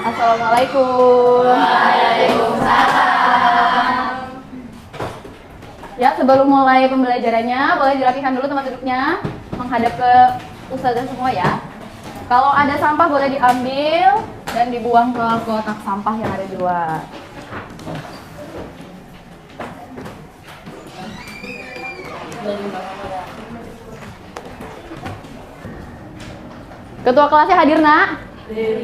Assalamualaikum. Ya, sebelum mulai pembelajarannya, boleh dirapikan dulu tempat duduknya, menghadap ke ustazah semua ya. Kalau ada sampah boleh diambil dan dibuang ke kotak sampah yang ada di luar. Ketua kelasnya hadir, Nak?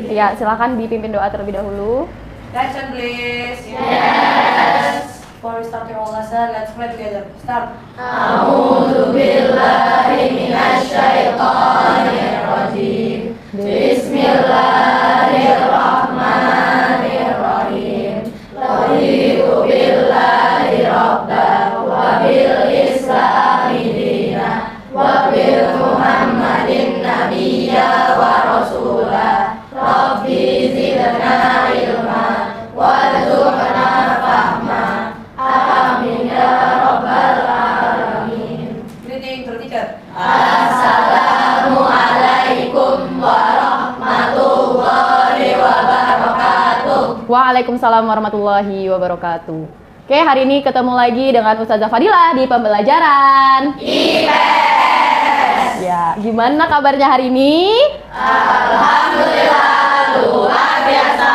Iya, silakan dipimpin doa terlebih dahulu. Attention please. Yes. Before we start your lesson, let's pray together. Start. A'udzu billahi minasyaitonir rajim. Bismillahirrahmanirrahim. Raditu billahi rabban wa bil islami dinan wa bi Muhammadin nabiyya wa rasulah. Rabbi zidna ilma warzuqna fahma. Amin ya rabbal alamin. Greeting to the teacher. Assalamualaikum warahmatullahi wabarakatuh. Waalaikumsalam warahmatullahi wabarakatuh. Oke, hari ini ketemu lagi dengan Ustazah Fadila di pembelajaran IPS. Ya, gimana kabarnya hari ini? Alhamdulillah luar biasa.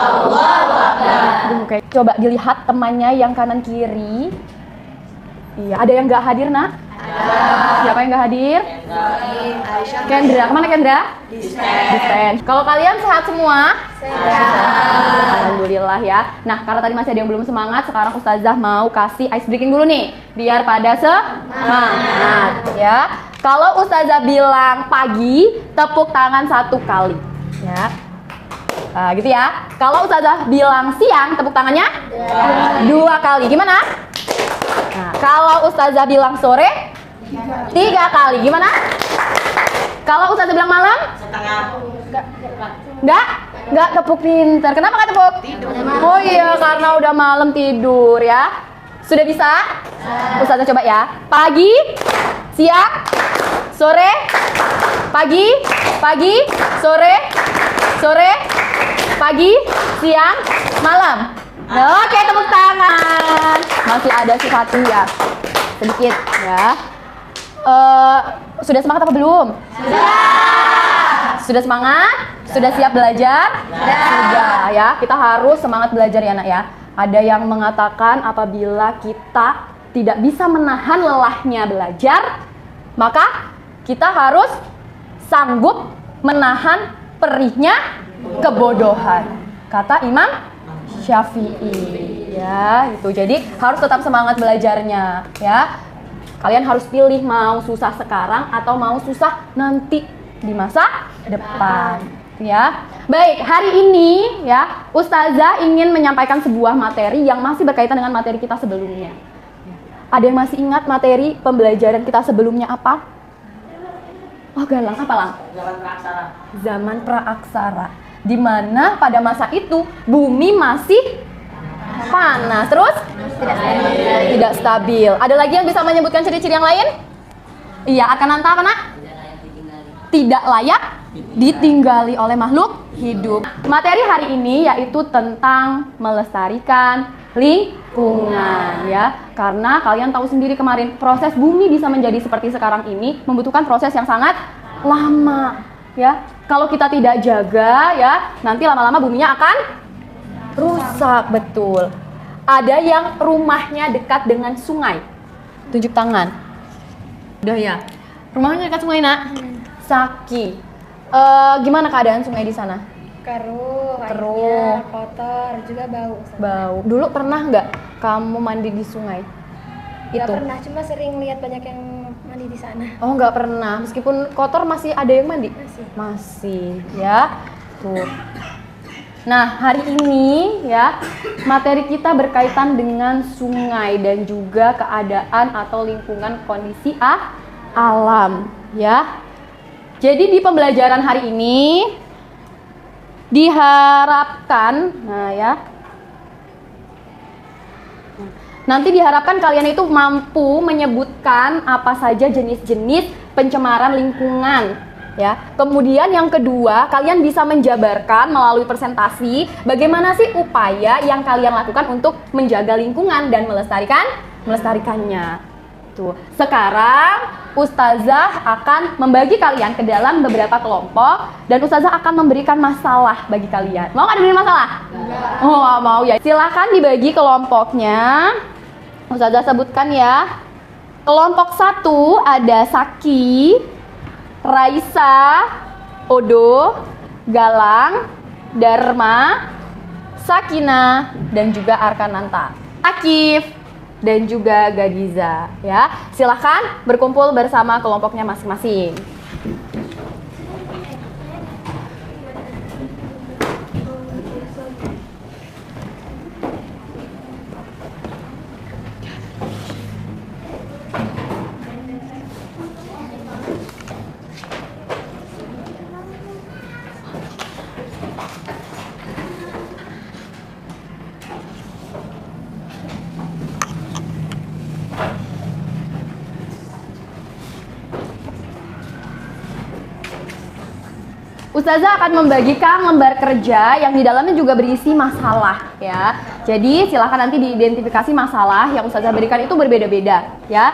Allahu Akbar. Oke, coba dilihat temannya yang kanan kiri. Iya, ada yang nggak hadir, Nak? Siapa yang nggak hadir? Kendra, kemana Kendra? Di stand. Kalau kalian sehat semua? Alhamdulillah ya. Nah, karena tadi masih ada yang belum semangat, sekarang Ustazah mau kasih ice breaking dulu nih, biar pada semangat ya. Kalau Ustazah bilang pagi, tepuk tangan 1 kali ya. Nah, gitu ya. Kalau Ustazah bilang siang, tepuk tangannya 2 kali. Gimana? Nah, kalau Ustazah bilang sore, 3 kali. Gimana? Kalau Ustazah bilang malam? Enggak tepuk pinter. Kenapa nggak tepuk? Oh iya, karena udah malam tidur ya. Sudah bisa? Ustazah coba ya. Pagi, siang, sore, pagi, sore, pagi, siang, malam. Oke, tepuk tangan. Masih ada sifat ya, sedikit ya. Sudah semangat apa belum? Sudah semangat? Sudah siap belajar? Sudah ya. Kita harus semangat belajar ya, Nak ya. Ada yang mengatakan apabila kita tidak bisa menahan lelahnya belajar, maka kita harus sanggup menahan perihnya kebodohan. Kata Imam Syafi'i ya, itu. Jadi harus tetap semangat belajarnya ya. Kalian harus pilih mau susah sekarang atau mau susah nanti di masa depan ya. Baik, hari ini ya Ustazah ingin menyampaikan sebuah materi yang masih berkaitan dengan materi kita sebelumnya. Ada yang masih ingat materi pembelajaran kita sebelumnya apa? Oh, Galang, apa Lang? Zaman praaksara. Zaman praaksara. Di mana pada masa itu bumi masih panas, terus tidak stabil. Ada lagi yang bisa menyebutkan ciri-ciri yang lain? Iya, akan apa, Nak? Tidak layak ditinggali oleh makhluk hidup. Materi hari ini yaitu tentang melestarikan lingkungan ya. Karena kalian tahu sendiri kemarin proses bumi bisa menjadi seperti sekarang ini membutuhkan proses yang sangat lama ya. Kalau kita tidak jaga ya, nanti lama-lama buminya akan rusak, betul. Ada yang rumahnya dekat dengan sungai. Tunjuk tangan. Udah ya. Rumahnya dekat sungai, Nak? Saki. Gimana keadaan sungai di sana? Keruh, Keruh. airnya kotor, juga bau. Bau. Dulu pernah nggak kamu mandi di sungai? Gak Itu. pernah, cuma sering lihat banyak yang mandi di sana. Oh, nggak pernah. Meskipun kotor masih ada yang mandi? Masih. Masih, ya. Tuh. Nah, hari ini ya, materi kita berkaitan dengan sungai dan juga keadaan atau lingkungan kondisi alam, ya. Jadi di pembelajaran hari ini diharapkan, nah ya, nanti diharapkan kalian itu mampu menyebutkan apa saja jenis-jenis pencemaran lingkungan ya. Kemudian yang kedua, kalian bisa menjabarkan melalui presentasi bagaimana sih upaya yang kalian lakukan untuk menjaga lingkungan dan melestarikannya. Tuh. Sekarang Ustazah akan membagi kalian ke dalam beberapa kelompok dan Ustazah akan memberikan masalah bagi kalian. Mau nggak diberi masalah? Enggak. Oh, nggak mau ya. Silakan dibagi kelompoknya. Ustazah sebutkan ya. Kelompok 1 ada Saki, Raisa, Odo, Galang, Dharma, Sakina, dan juga Arkananta. Akif dan juga Gadiza ya. Silahkan berkumpul bersama kelompoknya masing-masing. Ustazah akan membagikan lembar kerja yang di dalamnya juga berisi masalah ya. Jadi silahkan nanti diidentifikasi masalah yang Ustazah berikan itu berbeda-beda ya.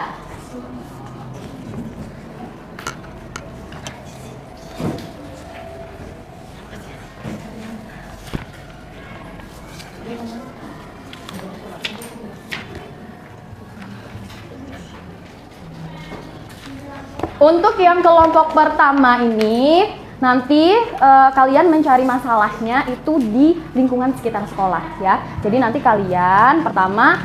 Untuk yang kelompok pertama ini nanti kalian mencari masalahnya itu di lingkungan sekitar sekolah ya. Jadi nanti kalian pertama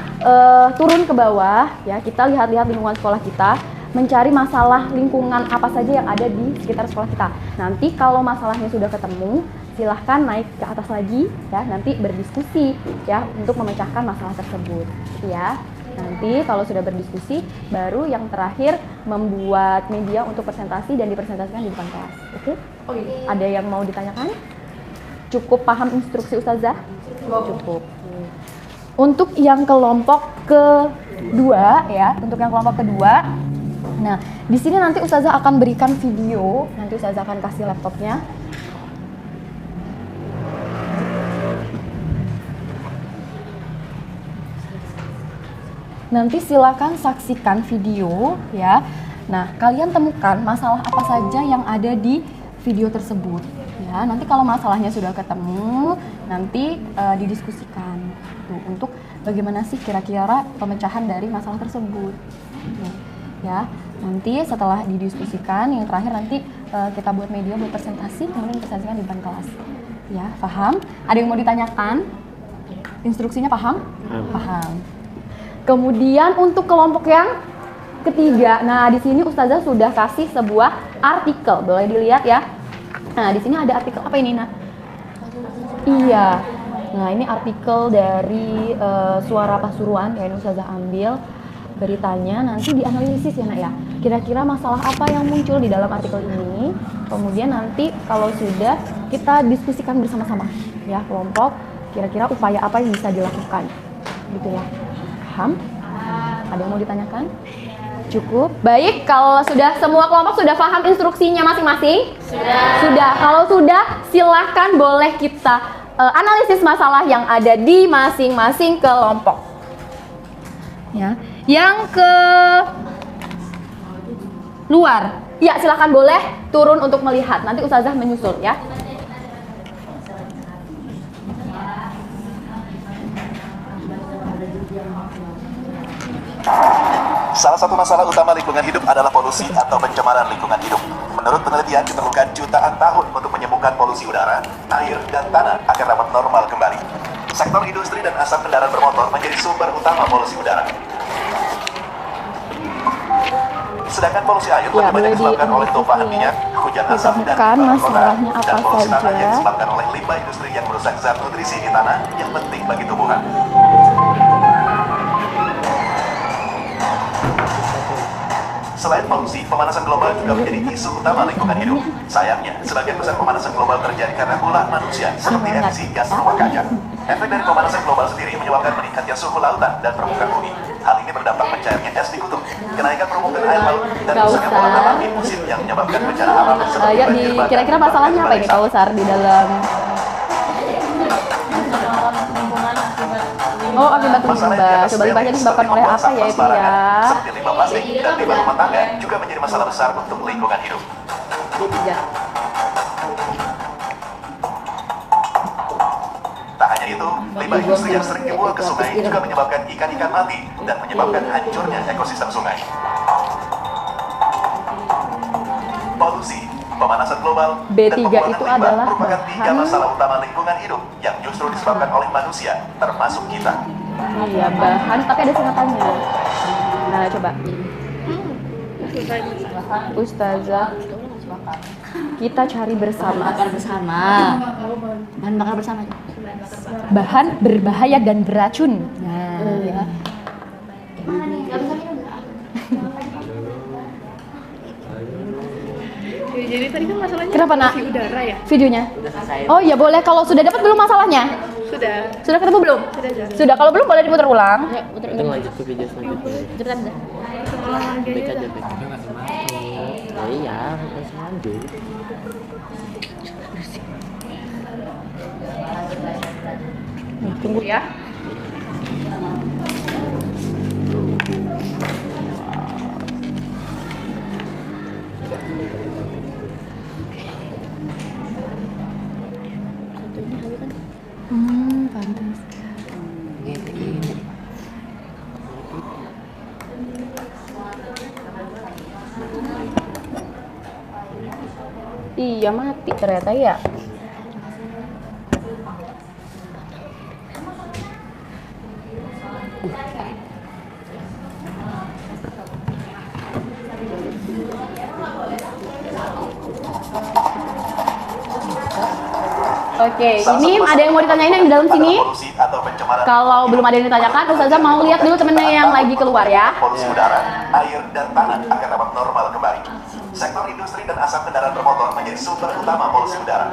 turun ke bawah ya, kita lihat-lihat lingkungan sekolah kita, mencari masalah lingkungan apa saja yang ada di sekitar sekolah kita. Nanti kalau masalahnya sudah ketemu, silahkan naik ke atas lagi ya, nanti berdiskusi ya untuk memecahkan masalah tersebut ya. Nanti kalau sudah berdiskusi, baru yang terakhir membuat media untuk presentasi dan dipresentasikan di depan kelas. Oke? Ada yang mau ditanyakan? Cukup paham instruksi Ustazah? Cukup. Untuk yang kelompok kedua ya, nah di sini nanti Ustazah akan berikan video. Nanti Ustazah akan kasih laptopnya. Nanti silakan saksikan video ya. Nah, kalian temukan masalah apa saja yang ada di video tersebut ya. Nanti kalau masalahnya sudah ketemu, nanti didiskusikan tuh, untuk bagaimana sih kira-kira pemecahan dari masalah tersebut. Ya, nanti setelah didiskusikan, yang terakhir nanti kita buat media buat presentasi, kemudian dipresentasikan di depan kelas. Ya, paham? Ada yang mau ditanyakan? Instruksinya paham? Paham. Kemudian untuk kelompok yang ketiga, nah di sini Ustazah sudah kasih sebuah artikel, boleh dilihat ya. Nah di sini ada artikel apa ini, Nak? Iya. Nah ini artikel dari Suara Pasuruan yang Ustazah ambil beritanya, nanti dianalisis ya Nak ya. Kira-kira masalah apa yang muncul di dalam artikel ini. Kemudian nanti kalau sudah kita diskusikan bersama-sama ya kelompok, kira-kira upaya apa yang bisa dilakukan, gitu ya. Paham? Ada yang mau ditanyakan? Cukup. Baik, kalau sudah semua kelompok sudah paham instruksinya masing-masing? Sudah. Kalau sudah, silahkan boleh kita analisis masalah yang ada di masing-masing kelompok. Ya. Yang ke luar. Ya, silahkan boleh turun untuk melihat. Nanti Ustazah menyusul ya. Salah satu masalah utama lingkungan hidup adalah polusi atau pencemaran lingkungan hidup. Menurut penelitian, diperlukan jutaan tahun untuk menyembuhkan polusi udara, air, dan tanah agar dapat normal kembali. Sektor industri dan asap kendaraan bermotor menjadi sumber utama polusi udara. Sedangkan polusi air lebih banyak disebabkan oleh tumpahan minyak, hujan asap, dan masalahnya apa polusi tanah saja. yang disebabkan oleh limbah industri yang merusak zat nutrisi di tanah yang penting bagi tumbuhan. Selain polusi, pemanasan global juga menjadi isu utama lingkungan hidup. Sayangnya, sebagian besar pemanasan global terjadi karena ulah manusia, seperti emisi gas rumah kaca. Efek dari pemanasan global sendiri menyebabkan meningkatnya suhu lautan dan permukaan bumi. Hal ini ini berdampak mencairnya es di kutub, kenaikan permukaan air laut, dan Nggak rusaknya usah. pola alami musim yang menyebabkan bencana alam seperti Ya, banjir bandang kira-kira dan masalahnya apa ini Pak Usar di dalam? Oh, akibat Masalah limbah. yang Coba limbahnya disebabkan oleh apa ya itu ya? seperti limbah plastik dan limbah rumah tangga juga menjadi masalah besar untuk lingkungan hidup. Tak hanya itu, limbah industri yang sering dibuang ke sungai juga menyebabkan ikan-ikan mati dan menyebabkan hancurnya ekosistem sungai. Polusi, pemanasan global, B3 dan pembuangan itu limbah adalah merupakan tiga bahan- masalah utama lingkungan hidup yang justru disebabkan oleh manusia, termasuk kita. Iya, bahan tapi ada singkatannya. Nah, coba. Ustazah, kita cari bersama. Makan bersama. Bahan bakar bersama. Bahan berbahaya dan beracun. Nah, ya. Jadi tadi kan masalahnya Kenapa, Nak? polusi udara ya? Videonya. Oh iya boleh, kalau sudah dapat belum masalahnya? Sudah. Sudah ketemu belum? Sudah, Zah. Sudah, kalau belum boleh diputar ulang. Kita lanjut ke video selanjutnya. Setelah Baik aja, baik. Ya iya, harus lanjut. Tunggu ya. Pantas. Iya mati ternyata ya. Oke, ini ada yang mau ditanyain yang di dalam sini? Polusi atau pencemaran Kalau belum ada yang ditanyakan, Ustazah mau lihat dulu temennya yang lagi keluar ya. polusi udara, air, dan tanah agar dapat normal kembali. Sektor industri dan asap kendaraan bermotor menjadi sumber utama polusi udara.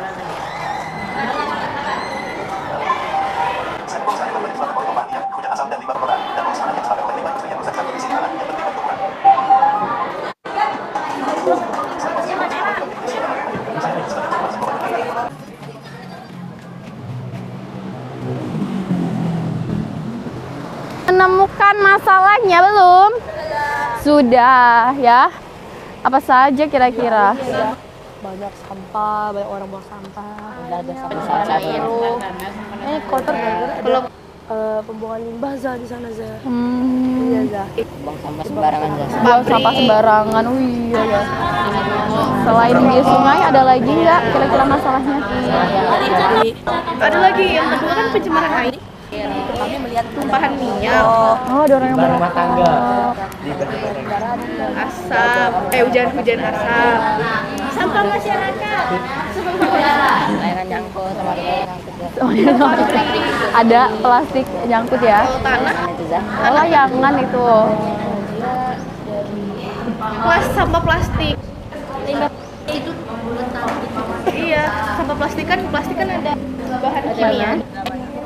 Sampel saya berbagi pada perkembangan yang hujan asam dan limbah kotoran dan usaha yang sebagai limbah industri yang rusak dan isi tanah yang penting bertumbuhan. Menemukan masalahnya belum? Sudah ya. Apa saja kira-kira? Banyak sampah, banyak orang buang sampah. Udah ada sampah biru. Ini kotor gara-gara belum pembuangan limbah Zah di sana Zah. Iya Zah. Buang sampah sembarangan aja. Buang sampah sembarangan. Oh iya ya. Selain di sungai ada lagi nggak kira-kira masalahnya? Ada lagi yang kedua kan pencemaran air. Kami melihat Tumpahan minyak, Oh, ada orang yang rumah tangga. asap, hujan-hujan asap. Sampah masyarakat. layangan nyangkut sama nyangkut ya. Oh, iya. Ada plastik nyangkut ya. Tanah, Itu Zah. Oh, layangan itu. sampah plastik. Iya, sampah plastik kan ada bahan kimia.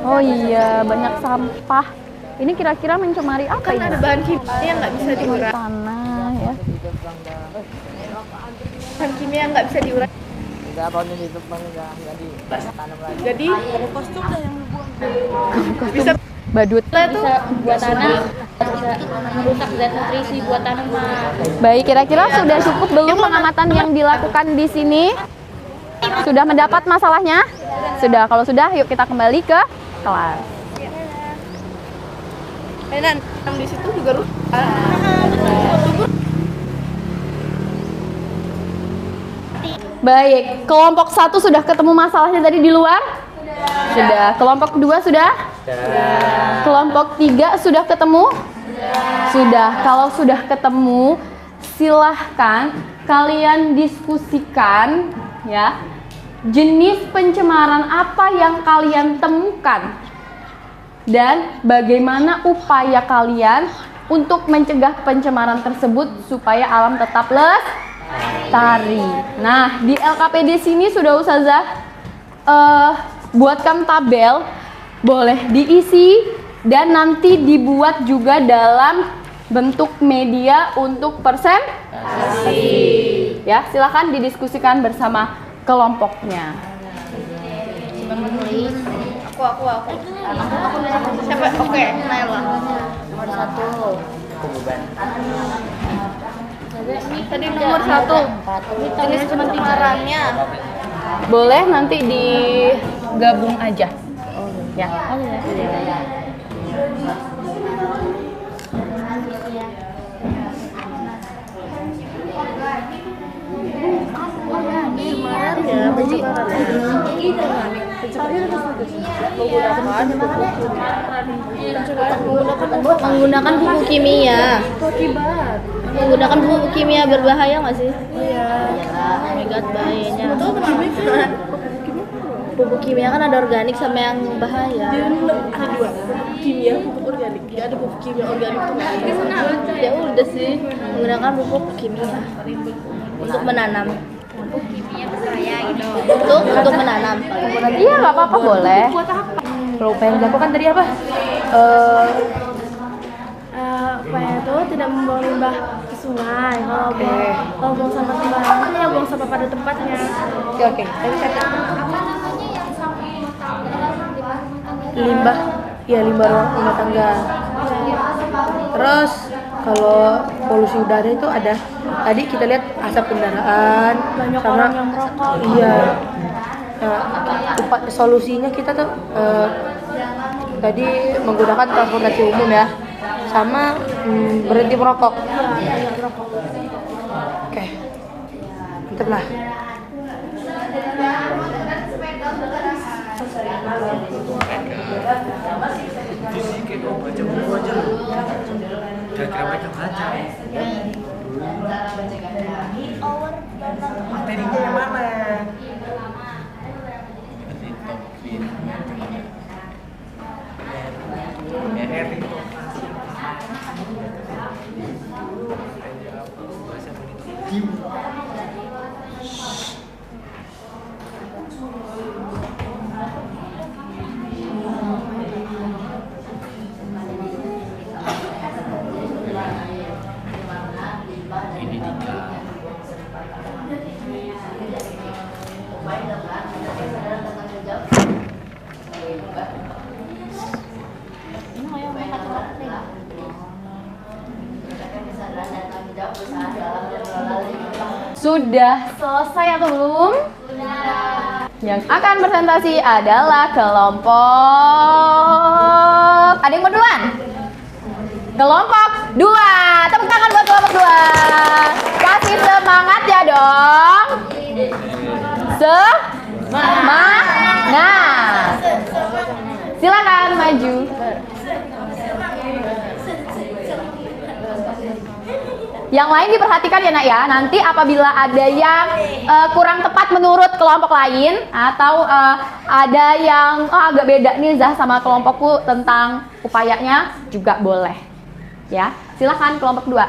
Oh iya, banyak sampah. Ini kira-kira mencemari apa Kan ini? ada bahan kimia yang nggak bisa diurai. Tanah ya. Bahan kimia yang nggak bisa diurai. Enggak pohonnya hidup bang, enggak di tanam lagi. Jadi bisa Badut. tuh Buat tanah bisa merusak zat nutrisi buat tanaman. Baik, kira-kira sudah cukup belum pengamatan yang dilakukan di sini? Sudah mendapat masalahnya? Sudah. Kalau sudah, yuk kita kembali ke kelas. dan di situ juga rusak. Baik, kelompok 1 sudah ketemu masalahnya tadi di luar? Sudah. Kelompok 2 sudah? Kelompok 3 sudah ketemu? Sudah. Kalau sudah ketemu, silahkan kalian diskusikan ya. Jenis pencemaran apa yang kalian temukan? Dan bagaimana upaya kalian untuk mencegah pencemaran tersebut supaya alam tetap lestari. Nah, di LKPD sini sudah Ustazah buatkan tabel, boleh diisi dan nanti dibuat juga dalam bentuk media untuk presentasi. Ya, silakan didiskusikan bersama kelompoknya. Aku. Siapa? Oke, Naila. Nomor 1. Tadi nomor 1. Jenis pencemarannya. Boleh nanti digabung aja. Ya. Menggunakan pupuk kimia. Menggunakan pupuk kimia berbahaya nggak sih? Iya. Oh my god, bahayanya. Pupuk kimia kan ada organik sama yang bahaya. Ada dua, pupuk kimia, pupuk organik. Gak ada pupuk kimia organik tuh. Ya udah sih, menggunakan pupuk kimia untuk menanam. Untuk menanam. Iya, nggak apa-apa, boleh. Kalau upaya yang dilakukan tadi apa? Upaya itu tidak membuang limbah ke sungai. Kalau buang sampah sembarangan ya buang sampah pada tempatnya. Oke. Limbah rumah tangga. Terus kalau polusi udara itu ada, tadi kita lihat asap kendaraan, banyak sama orang yang merokok. Iya. Solusinya kita tuh tadi menggunakan transportasi umum ya, sama berhenti merokok. Oke, mantap lah. Kira-kira baca-baca. Materinya yang mana? Sudah selesai atau belum? Yang akan presentasi adalah kelompok. Ada yang mau duluan? Kelompok 2. Tepuk tangan buat kelompok 2. Kasih semangat ya dong. Semangat. Silakan maju. Yang lain diperhatikan ya nak ya. Nanti apabila ada yang kurang tepat menurut kelompok lain atau ada yang agak beda nih Zah sama kelompokku tentang upayanya juga boleh. Ya, silakan kelompok 2.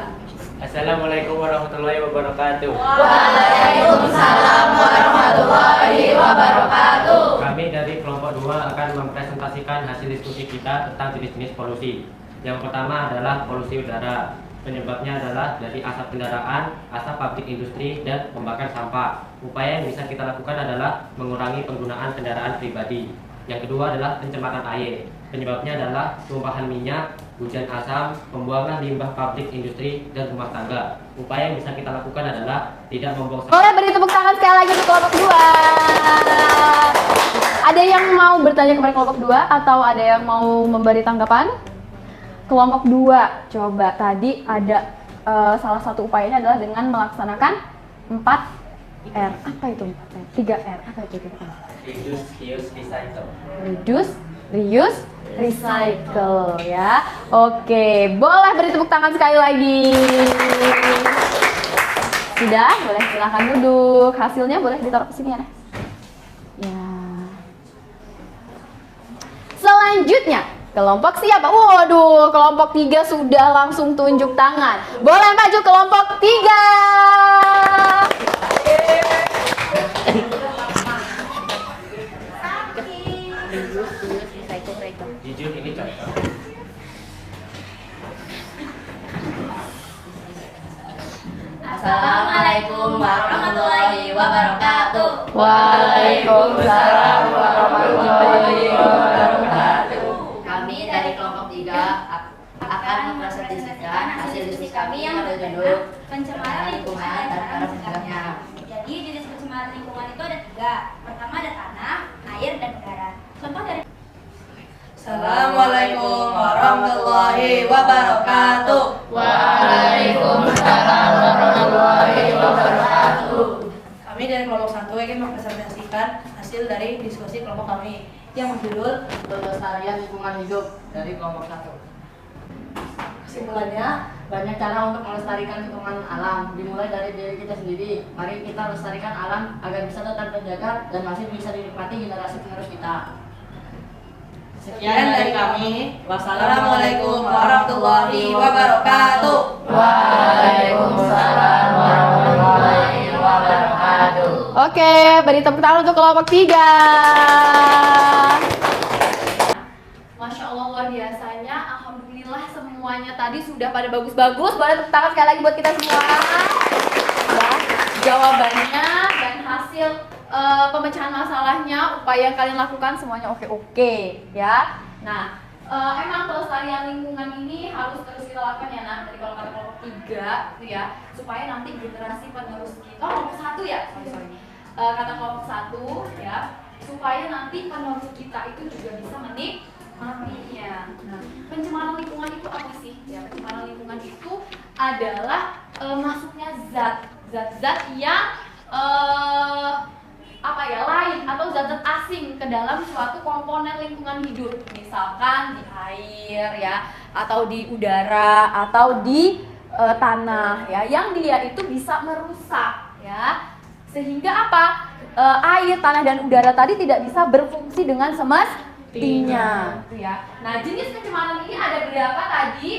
Assalamualaikum warahmatullahi wabarakatuh. Waalaikumsalam warahmatullahi wabarakatuh. Kami dari kelompok 2 akan mempresentasikan hasil diskusi kita tentang jenis-jenis polusi. Yang pertama adalah polusi udara. Penyebabnya adalah dari asap kendaraan, asap pabrik industri, dan pembakar sampah. Upaya yang bisa kita lakukan adalah mengurangi penggunaan kendaraan pribadi. Yang kedua adalah pencemaran air. Penyebabnya adalah tumpahan minyak, hujan asam, pembuangan limbah pabrik industri, dan rumah tangga. Upaya yang bisa kita lakukan adalah tidak membuang sampah. Boleh beri tepuk tangan sekali lagi untuk kelompok 2. Ada yang mau bertanya kepada kelompok 2 atau ada yang mau memberi tanggapan? Kelompok 2, coba tadi ada salah satu upayanya adalah dengan melaksanakan 4R. Apa itu 4R? 3R. Apa itu? Reduce, reuse, recycle. Reduce, reuse, recycle ya. Oke, boleh beri tepuk tangan sekali lagi. Sudah, boleh silakan duduk. Hasilnya boleh ditaruh ke sini ya. Ya. Selanjutnya, kelompok siapa? Waduh, kelompok 3 sudah langsung tunjuk tangan. Boleh maju kelompok 3. Jujur ini contoh. Assalamualaikum warahmatullahi wabarakatuh. Waalaikumsalam warahmatullahi wabarakatuh. Kami dari kelompok 3 akan mempresentasikan hasil diskusi kami yang berjudul pencemaran lingkungan dan cara mencegahnya. Jadi jenis pencemaran lingkungan itu ada 3. Pertama ada tanah, air, dan udara. Contoh dari Assalamualaikum warahmatullahi wabarakatuh. Waalaikumsalam warahmatullahi wabarakatuh. Kami dari kelompok 1 ingin mempresentasikan hasil dari diskusi kelompok kami yang berjudul Pelestarian lingkungan hidup dari kelompok 1. kesimpulannya. Banyak cara untuk melestarikan lingkungan alam, dimulai dari diri kita sendiri. Mari kita lestarikan alam agar bisa tetap terjaga dan masih bisa dinikmati generasi penerus kita. Sekian dari kami. Wassalamualaikum warahmatullahi wabarakatuh. Waalaikumsalam warahmatullahi wabarakatuh. Oke, beri tepuk tangan untuk kelompok 3. Masya Allah, luar biasanya. Alhamdulillah semuanya tadi sudah pada bagus-bagus. Boleh tepuk tangan sekali lagi buat kita semua. Ya, jawabannya dan hasil pemecahan masalahnya, upaya yang kalian lakukan semuanya oke-oke ya. Nah, emang pelestarian lingkungan ini harus terus kita lakukan ya, nah dari kalau kata kelompok 3 itu ya, supaya nanti generasi penerus kita, kelompok 1 ya, sorry. Kata kelompok 1 ya, supaya nanti penerus kita itu juga bisa menikmatinya. Nah, pencemaran lingkungan itu apa sih? Ya, pencemaran lingkungan itu adalah masuknya zat-zat yang lain atau zat-zat asing ke dalam suatu komponen lingkungan hidup, misalkan di air ya, atau di udara, atau di tanah ya, yang dia itu bisa merusak ya, sehingga apa, air, tanah, dan udara tadi tidak bisa berfungsi dengan semestinya ya. Nah, jenis pencemaran ini ada berapa tadi?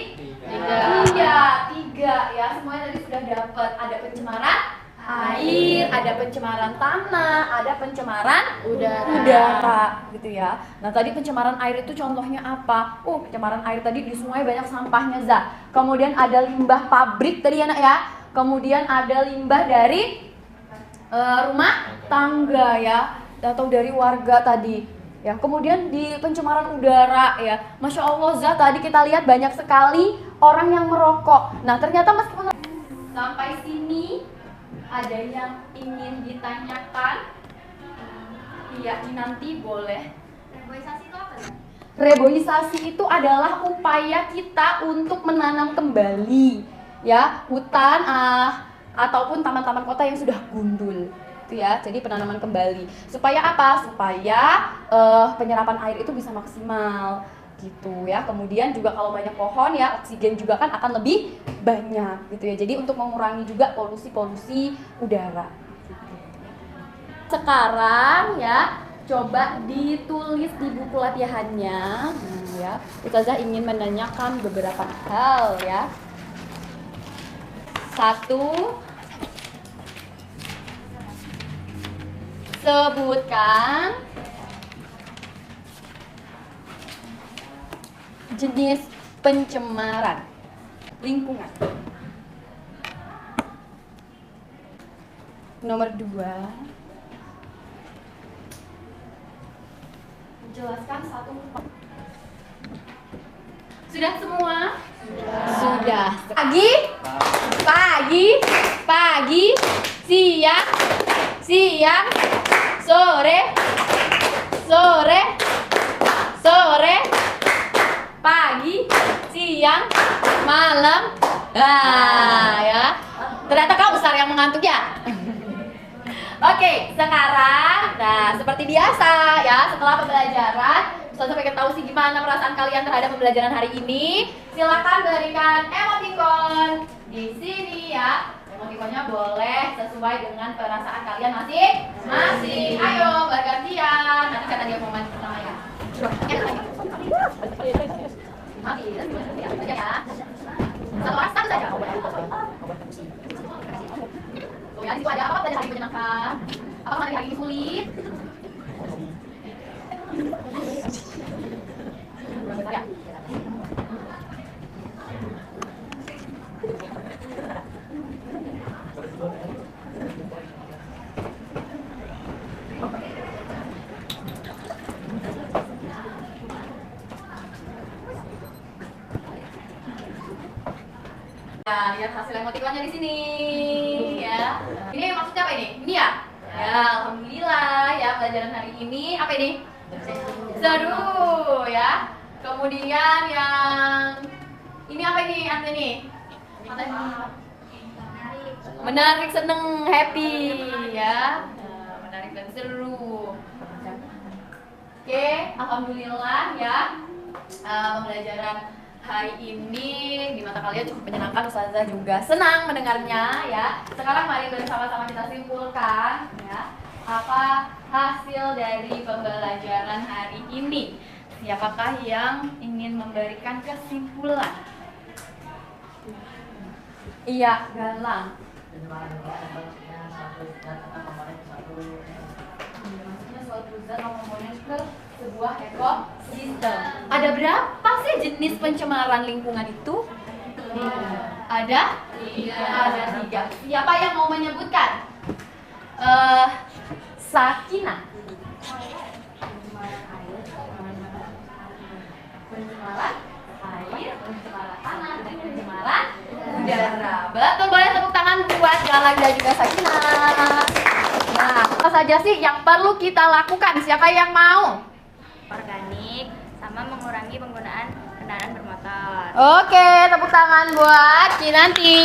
Tiga ya, semuanya tadi sudah dapat. Ada pencemaran air, ada pencemaran tanah, ada pencemaran udara gitu ya. Nah, tadi pencemaran air itu contohnya apa? Pencemaran air tadi di sungai banyak sampahnya, kemudian ada limbah pabrik tadi ya nak ya, kemudian ada limbah dari rumah tangga ya, atau dari warga tadi ya. Kemudian di pencemaran udara ya, Masya Allah tadi kita lihat banyak sekali orang yang merokok. Nah, ternyata meskipun sampai sini ada yang ingin ditanyakan? Iya, nanti boleh. reboisasi itu apa ya? Reboisasi itu adalah upaya kita untuk menanam kembali ya hutan ataupun taman-taman kota yang sudah gundul. Itu ya, jadi penanaman kembali. Supaya apa? Supaya penyerapan air itu bisa maksimal gitu ya. Kemudian juga kalau banyak pohon ya, oksigen juga kan akan lebih banyak gitu ya. Jadi untuk mengurangi juga polusi udara. Sekarang ya, coba ditulis di buku latihannya ya. Ustazah ingin menanyakan beberapa hal ya. 1, sebutkan jenis pencemaran lingkungan. Nomor 2, jelaskan satu. Sudah semua? Sudah. Pagi, siang, sore, pagi, siang, malam. Ya. Ternyata kau besar yang mengantuk ya. Oke, sekarang, nah seperti biasa ya, setelah pembelajaran, Ustazah pengen tahu sih gimana perasaan kalian terhadap pembelajaran hari ini. Silakan berikan emoticon di sini ya. Emoticonnya boleh sesuai dengan perasaan kalian masing-masing. Ayo, bergantian. Nanti kata dia momen pertama ya. Satu saja. Ya, di situ ada apa dari hari ini menyenangkan? Apa hari ini sulit? Ya. Nah, lihat hasil emotikonnya di sini ya. Ini maksudnya apa ini? Ini ya? Ya, alhamdulillah ya pelajaran hari ini apa ini? Seru ya. Kemudian yang ini apa ini? Ante ini? Menarik, seneng, happy ya. Menarik dan seru. Oke, alhamdulillah ya. Pembelajaran hari ini di mata kalian cukup menyenangkan, Ustazah juga senang mendengarnya ya. Sekarang mari bersama-sama kita simpulkan ya apa hasil dari pembelajaran hari ini. Siapakah yang ingin memberikan kesimpulan? Iya, Galang. Maksudnya suatu zat komponen ke sebuah ekosistem. Ada berapa sih jenis pencemaran lingkungan itu? Ada? Ada 3. Siapa yang mau menyebutkan? Sakina. Pencemaran air, pencemaran tanah, dan pencemaran udara. Betul, boleh tepuk tangan buat Galang dan juga Sakina. Nah, apa saja sih yang perlu kita lakukan? Siapa yang mau? Organik sama mengurangi penggunaan kendaraan bermotor. Oke, tepuk tangan buat Kinanti.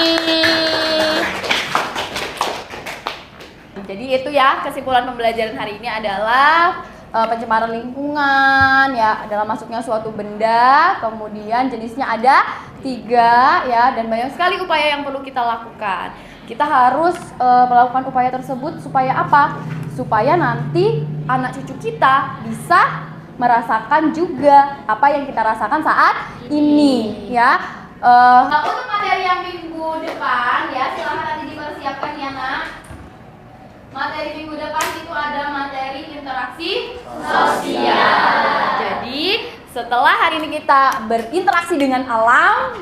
Jadi itu ya kesimpulan pembelajaran hari ini adalah pencemaran lingkungan ya adalah masuknya suatu benda, kemudian jenisnya ada 3 ya, dan banyak sekali upaya yang perlu kita lakukan. Kita harus melakukan upaya tersebut supaya apa? Supaya nanti anak cucu kita bisa merasakan juga apa yang kita rasakan saat ini ya. Untuk materi yang minggu depan ya silahkan nanti dipersiapkan ya nak. Materi minggu depan itu ada materi interaksi sosial. Jadi setelah hari ini kita berinteraksi dengan alam,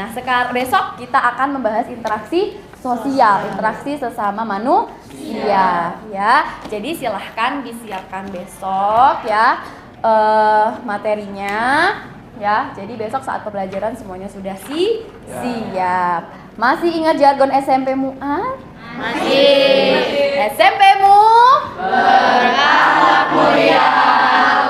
sekarang besok kita akan membahas interaksi sosial, interaksi sesama manusia ya. Jadi silahkan disiapkan besok ya materinya ya. Jadi besok saat pembelajaran semuanya sudah siap. Masih ingat jargon SMP-mu? Masih. SMP-mu berakhlak mulia,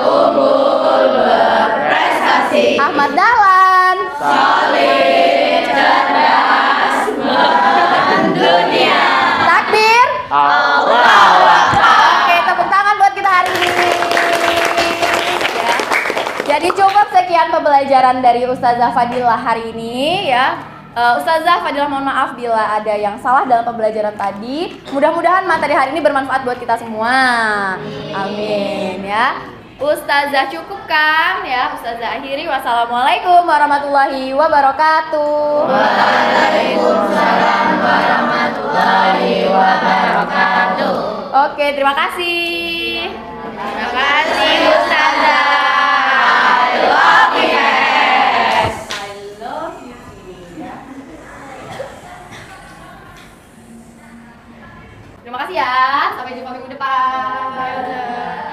unggul, berprestasi. Ahmad Dahlan solid, cerdas, mendunia. Takbir. Allahu Akbar. Oke, tepuk tangan buat kita hari ini. Ya. Jadi cukup sekian pembelajaran dari Ustazah Fadilah hari ini ya. Ustazah Fadilah mohon maaf bila ada yang salah dalam pembelajaran tadi. Mudah-mudahan materi hari ini bermanfaat buat kita semua. Amin ya. Ustazah cukupkan ya. Ustazah akhiri. Wassalamualaikum warahmatullahi wabarakatuh. Waalaikumsalam warahmatullahi wabarakatuh. Oke, terima kasih. Terima kasih Ustazah. I love you. Terima kasih ya. Sampai jumpa minggu depan.